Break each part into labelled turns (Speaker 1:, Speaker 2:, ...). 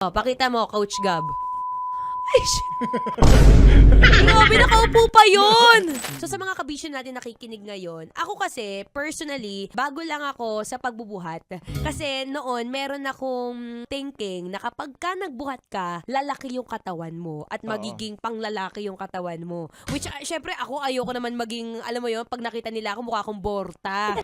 Speaker 1: Oh, pakita mo, Coach Gab. Ay, shit. Grabe, nakaupo pa yun! So, sa mga kabisyon natin nakikinig ngayon, ako kasi, personally, bago lang ako sa pagbubuhat. Kasi noon, meron akong thinking na kapag ka nagbuhat ka, lalaki yung katawan mo at magiging panglalaki yung katawan mo. Which, syempre, ako ayoko naman maging, alam mo yun, pag nakita nila ako, mukha akong borta.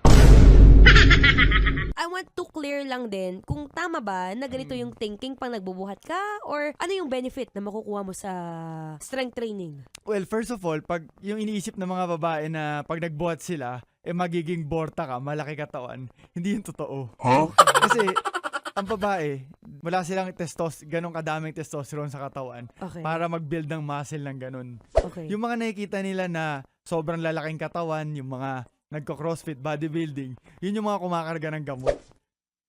Speaker 1: I want to clear lang din kung tama ba na ganito yung thinking pang nagbubuhat ka or ano yung benefit na makukuha mo sa strength training?
Speaker 2: Well, first of all, pag yung iniisip ng mga babae na pag nagbuhat sila, magiging borta ka, malaki katawan, hindi yung totoo. Huh? Kasi ang babae, wala silang ganong kadaming testosterone sa katawan para mag-build ng muscle ng ganon.
Speaker 1: Okay.
Speaker 2: Yung mga nakikita nila na sobrang lalaking katawan, yung mga nagko-crossfit, bodybuilding, yun yung mga kumakarga ng gamot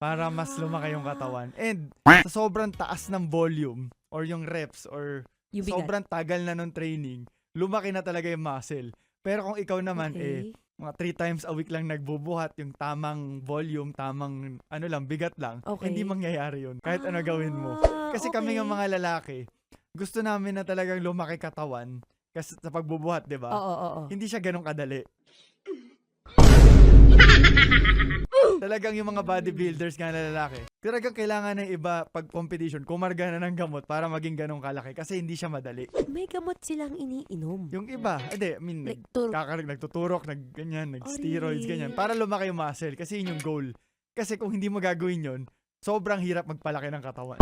Speaker 2: para mas lumaki yung katawan. And sa sobrang taas ng volume or yung reps or
Speaker 1: Yung
Speaker 2: sobrang tagal na nung training, lumaki na talaga yung muscle. Pero kung ikaw naman, mga 3 times a week lang nagbubuhat, yung tamang volume, tamang bigat lang, hindi mangyayari yun. Kahit ano gawin mo. Kasi kami ng mga lalaki, gusto namin na talagang lumaki katawan kasi sa pagbubuhat, di ba?
Speaker 1: Oo.
Speaker 2: Hindi siya ganun kadali. Talagang yung mga bodybuilders nga na lalaki, talagang kailangan ng iba pag competition, kumarga na ng gamot para maging ganun kalaki kasi hindi siya madali.
Speaker 1: May gamot silang iniinom.
Speaker 2: Yung iba, nagtuturok, nag-steroids, ganyan, para lumaki yung muscle kasi yun yung goal. Kasi kung hindi mo gagawin yun, sobrang hirap magpalaki ng katawan.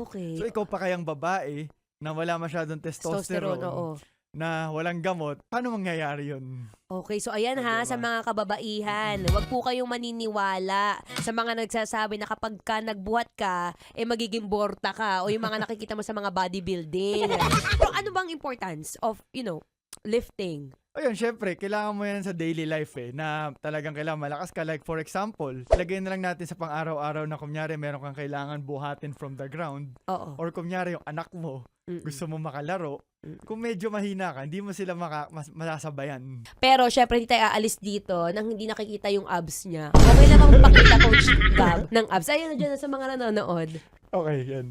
Speaker 1: Okay.
Speaker 2: So ikaw pa kayang babae na wala masyadong testosterone, na walang gamot, paano mangyayari yun?
Speaker 1: Okay, so ayan sa mga kababaihan, wag po kayong maniniwala sa mga nagsasabi na kapag ka nagbuhat ka, magiging borta ka o yung mga nakikita mo sa mga bodybuilding. Pero ano bang importance of, lifting?
Speaker 2: Ayun, syempre, kailangan mo yan sa daily life na talagang kailangan malakas ka. Like for example, lagay na lang natin sa pang-araw-araw na kunyari meron kang kailangan buhatin from the ground.
Speaker 1: Oo.
Speaker 2: Or kunyari yung anak mo, gusto mo makalaro. Kung medyo mahina ka, hindi mo sila masasabayan.
Speaker 1: Pero syempre hindi tayo aalis dito nang hindi nakikita yung abs niya. Okay lang ako magpakita, Coach Gab, ng abs. Ayun na dyan sa mga nanonood.
Speaker 2: Okay, yan.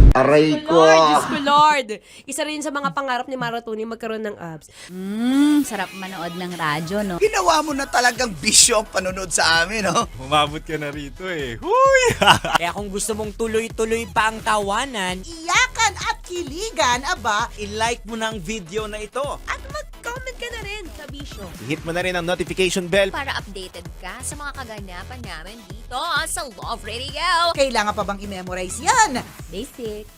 Speaker 3: Aray ko!
Speaker 1: Diyos ko, Lord! Isa rin sa mga pangarap ni Maratoni magkaroon ng abs.
Speaker 4: Sarap manood ng radyo, no?
Speaker 3: Ginawa mo na talagang bisyo ang panonood sa amin, no?
Speaker 2: Umabot ka na rito Huy!
Speaker 5: Kaya kung gusto mong tuloy-tuloy pa ang tawanan,
Speaker 6: Iyakan at kiligan, aba,
Speaker 5: i-like mo na ang video na ito.
Speaker 1: At mag-comment ka na rin sa Bisyo.
Speaker 7: Hit mo na rin ang notification bell
Speaker 4: Para updated ka sa mga kaganapan namin dito sa Love Radio.
Speaker 6: kailangan pa bang i-memorize yan?
Speaker 4: Basic.